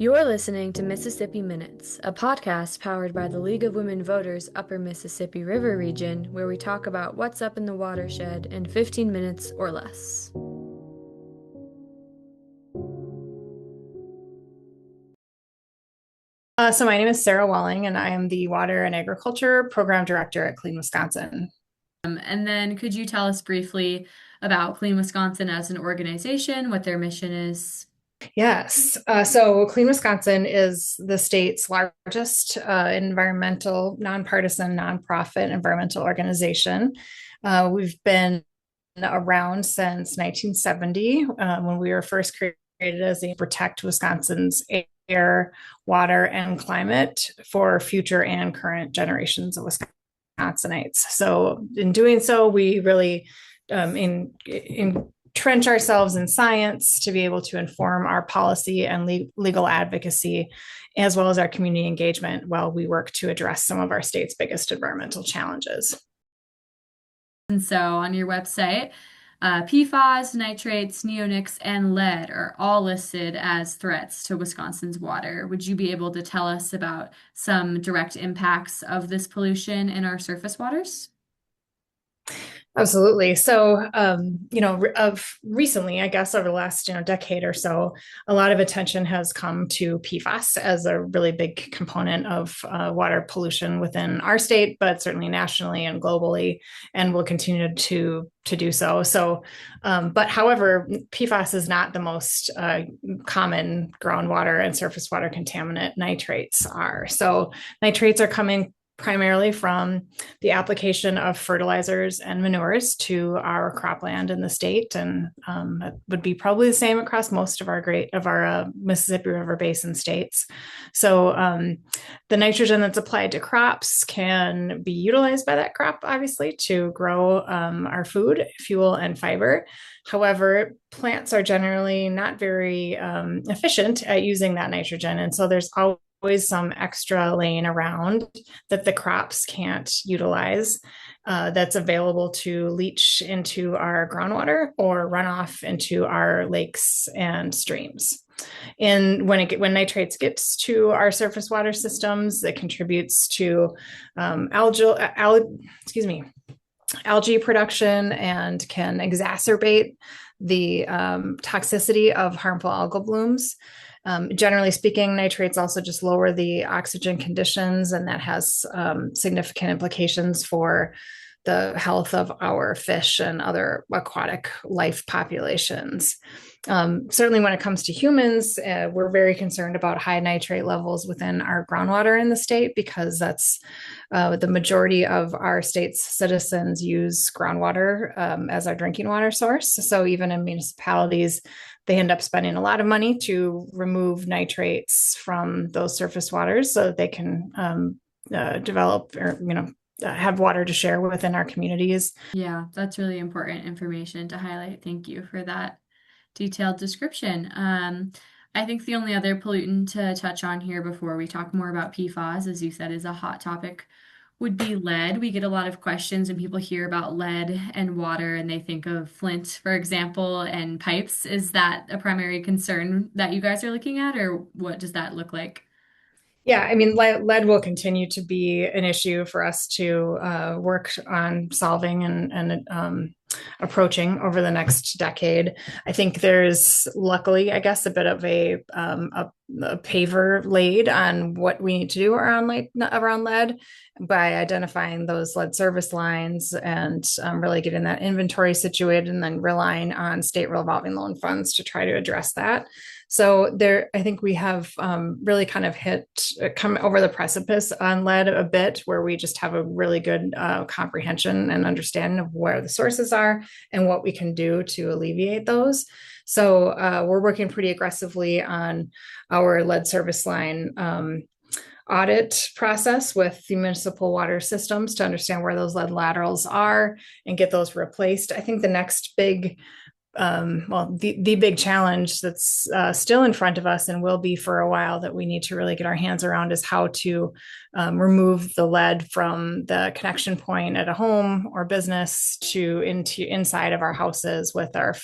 You're listening to Mississippi Minutes, a podcast powered by the League of Women Voters Upper Mississippi River Region, where we talk about what's up in the watershed in 15 minutes or less. So my name is Sara Welling, and I am the Water and Agriculture Program Director at Clean Wisconsin. And then could you tell us briefly about Clean Wisconsin as an organization, what their mission is? Yes. So Clean Wisconsin is the state's largest environmental, nonpartisan, nonprofit environmental organization. We've been around since 1970 when we were first created as a protect Wisconsin's air, water, and climate for future and current generations of Wisconsinites. So in doing so, we really entrench ourselves in science to be able to inform our policy and legal advocacy, as well as our community engagement while we work to address some of our state's biggest environmental challenges. And so on your website, PFAS, nitrates, neonics, and lead are all listed as threats to Wisconsin's water. Would you be able to tell us about some direct impacts of this pollution in our surface waters? Absolutely. So, of recently, I guess over the last decade or so, a lot of attention has come to PFAS as a really big component of water pollution within our state, but certainly nationally and globally, and will continue to do so. But however, PFAS is not the most common groundwater and surface water contaminant. Nitrates are. So nitrates are coming primarily from the application of fertilizers and manures to our cropland in the state, and that would be probably the same across most of our Mississippi River Basin states. So the nitrogen that's applied to crops can be utilized by that crop, obviously, to grow our food, fuel, and fiber. However, plants are generally not very efficient at using that nitrogen, and so there's always some extra laying around that the crops can't utilize that's available to leach into our groundwater or run off into our lakes and streams. And when nitrates gets to our surface water systems, it contributes to algae production and can exacerbate the toxicity of harmful algal blooms. Generally speaking, nitrates also just lower the oxygen conditions, and that has significant implications for the health of our fish and other aquatic life populations. Certainly, when it comes to humans, we're very concerned about high nitrate levels within our groundwater in the state because that's the majority of our state's citizens use groundwater as our drinking water source. So even in municipalities, they end up spending a lot of money to remove nitrates from those surface waters so that they can develop or have water to share within our communities. Yeah, that's really important information to highlight. Thank you for that detailed description. I think the only other pollutant to touch on here before we talk more about PFAS, as you said, is a hot topic, would be lead. We get a lot of questions when people hear about lead and water and they think of Flint, for example, and pipes. Is that a primary concern that you guys are looking at, or what does that look like? Yeah, I mean, lead will continue to be an issue for us to work on solving and approaching over the next decade. I think there's luckily, I guess, a bit of a paver laid on what we need to do around lead by identifying those lead service lines and really getting that inventory situated and then relying on state revolving loan funds to try to address that. So there, I think we have really kind of come over the precipice on lead a bit, where we just have a really good comprehension and understanding of where the sources are and what we can do to alleviate those. So we're working pretty aggressively on our lead service line audit process with the municipal water systems to understand where those lead laterals are and get those replaced. I think the next big well, the big challenge that's still in front of us and will be for a while that we need to really get our hands around is how to remove the lead from the connection point at a home or business to into inside of our houses with our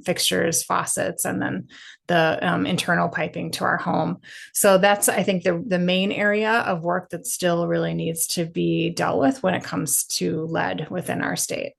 fixtures, faucets, and then the internal piping to our home. So that's, I think, the main area of work that still really needs to be dealt with when it comes to lead within our state.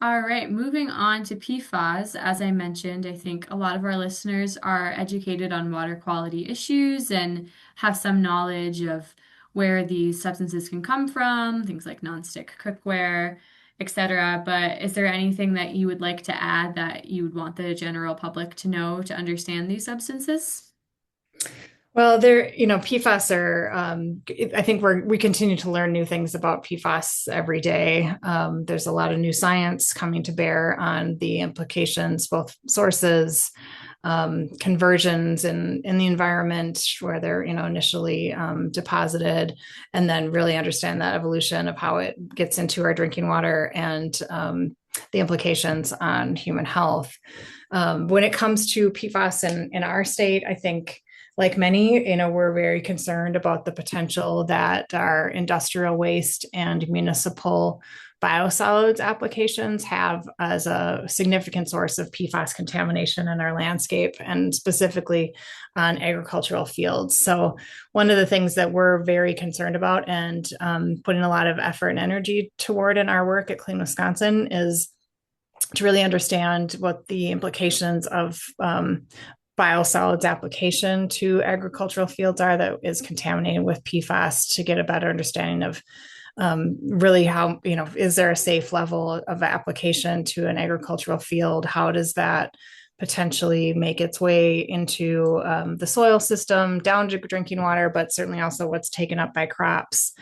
All right, moving on to PFAS. As I mentioned, I think a lot of our listeners are educated on water quality issues and have some knowledge of where these substances can come from, things like nonstick cookware, etc. But is there anything that you would like to add that you would want the general public to know to understand these substances? Well, PFAS are, I think we continue to learn new things about PFAS every day. There's a lot of new science coming to bear on the implications, both sources, conversions in the environment where they're, initially deposited, and then really understand that evolution of how it gets into our drinking water and the implications on human health. When it comes to PFAS in our state, I think like many, we're very concerned about the potential that our industrial waste and municipal biosolids applications have as a significant source of PFAS contamination in our landscape and specifically on agricultural fields. So, one of the things that we're very concerned about and putting a lot of effort and energy toward in our work at Clean Wisconsin is to really understand what the implications of biosolids application to agricultural fields are that is contaminated with PFAS to get a better understanding of really how, is there a safe level of application to an agricultural field? How does that potentially make its way into the soil system, down to drinking water, but certainly also what's taken up by crops?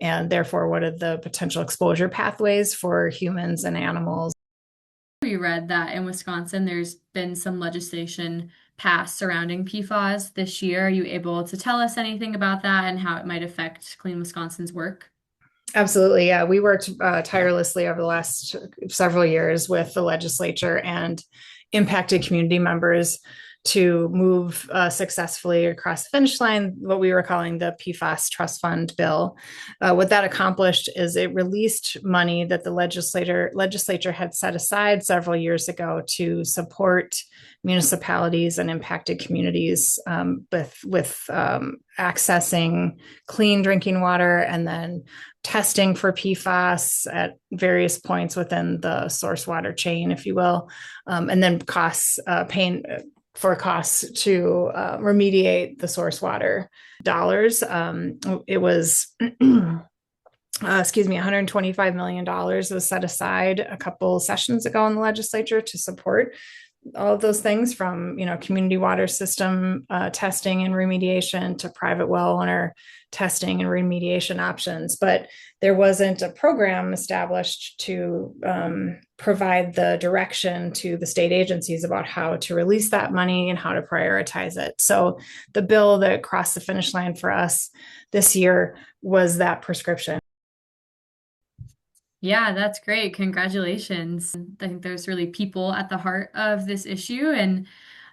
And therefore, what are the potential exposure pathways for humans and animals? We read that in Wisconsin, there's been some legislation passed surrounding PFAS this year. Are you able to tell us anything about that and how it might affect Clean Wisconsin's work? Absolutely. Yeah. We worked tirelessly over the last several years with the legislature and impacted community members to move successfully across the finish line, what we were calling the PFAS Trust Fund bill. What that accomplished is it released money that the legislature had set aside several years ago to support municipalities and impacted communities with accessing clean drinking water and then testing for PFAS at various points within the source water chain, if you will, and then paying for costs to remediate the source water dollars. It was, $125 million was set aside a couple sessions ago in the legislature to support all of those things from community water system testing and remediation to private well owner testing and remediation options, but there wasn't a program established to provide the direction to the state agencies about how to release that money and how to prioritize it. So the bill that crossed the finish line for us this year was that prescription. Yeah, that's great. Congratulations. I think there's really people at the heart of this issue. And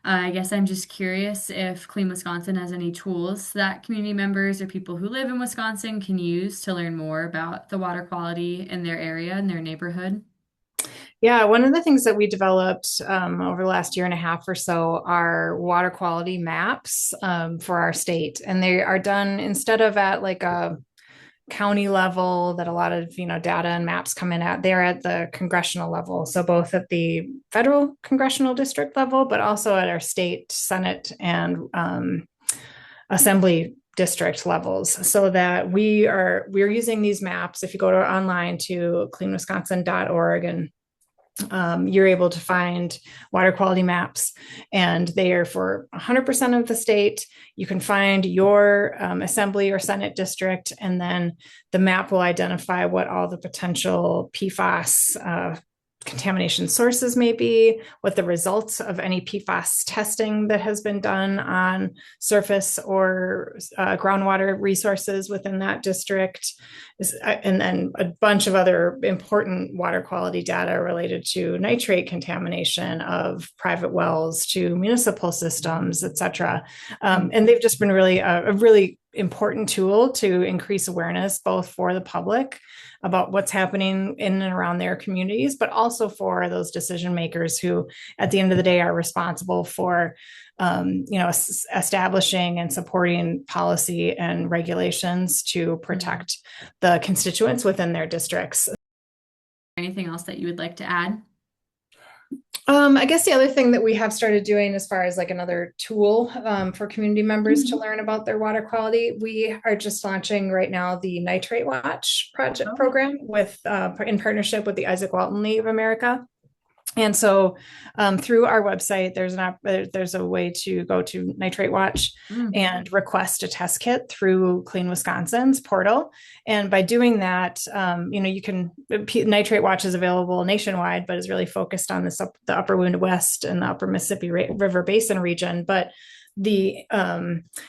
I guess I'm just curious if Clean Wisconsin has any tools that community members or people who live in Wisconsin can use to learn more about the water quality in their area and their neighborhood. Yeah, one of the things that we developed over the last year and a half or so are water quality maps for our state. And they are done instead of at like a county level that a lot of data and maps come in at, they're at the congressional level, so both at the federal congressional district level but also at our state senate and assembly district levels, so that we're using these maps. If you go to online to cleanwisconsin.org and you're able to find water quality maps, and they are for 100% of the state. You can find your assembly or senate district, and then the map will identify what all the potential PFAS contamination sources may be, what the results of any PFAS testing that has been done on surface or groundwater resources within that district, and then a bunch of other important water quality data related to nitrate contamination of private wells to municipal systems, et cetera. And they've just been really a really important tool to increase awareness both for the public about what's happening in and around their communities, but also for those decision makers who, at the end of the day, are responsible for, establishing and supporting policy and regulations to protect the constituents within their districts. Anything else that you would like to add? I guess the other thing that we have started doing as far as like another tool for community members to learn about their water quality, we are just launching right now the Nitrate Watch project Oh. program with in partnership with the Isaac Walton League of America. And so through our website, there's a way to go to Nitrate Watch and request a test kit through Clean Wisconsin's portal. And by doing that, Nitrate Watch is available nationwide, but is really focused on the upper Midwest and the upper Mississippi River Basin region. But the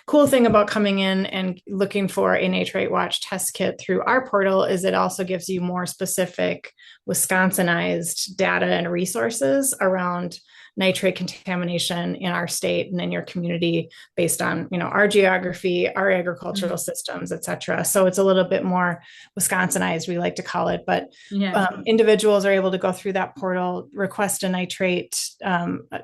cool thing about coming in and looking for a Nitrate Watch test kit through our portal is it also gives you more specific Wisconsinized data and resources around nitrate contamination in our state and in your community based on our geography, our agricultural systems, et cetera. So it's a little bit more Wisconsinized, we like to call it, but individuals are able to go through that portal, request a nitrate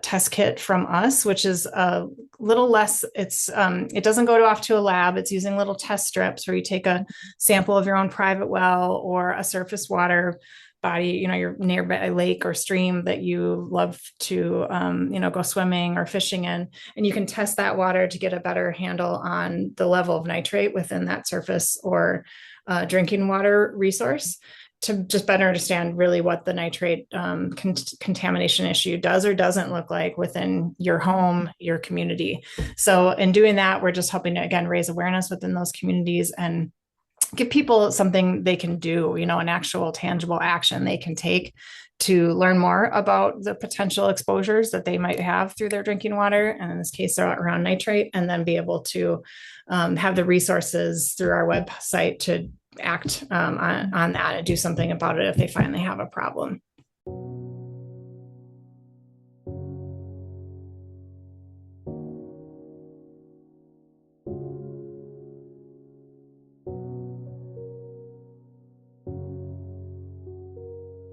test kit from us, which is a little less, it doesn't go off to a lab. It's using little test strips where you take a sample of your own private well or a surface water body, you're nearby a lake or stream that you love to, go swimming or fishing in, and you can test that water to get a better handle on the level of nitrate within that surface or drinking water resource to just better understand really what the nitrate contamination issue does or doesn't look like within your home, your community. So in doing that, we're just helping to, again, raise awareness within those communities and give people something they can do, an actual tangible action they can take to learn more about the potential exposures that they might have through their drinking water. And in this case, they're around nitrate, and then be able to have the resources through our website to act on that and do something about it if they find they have a problem.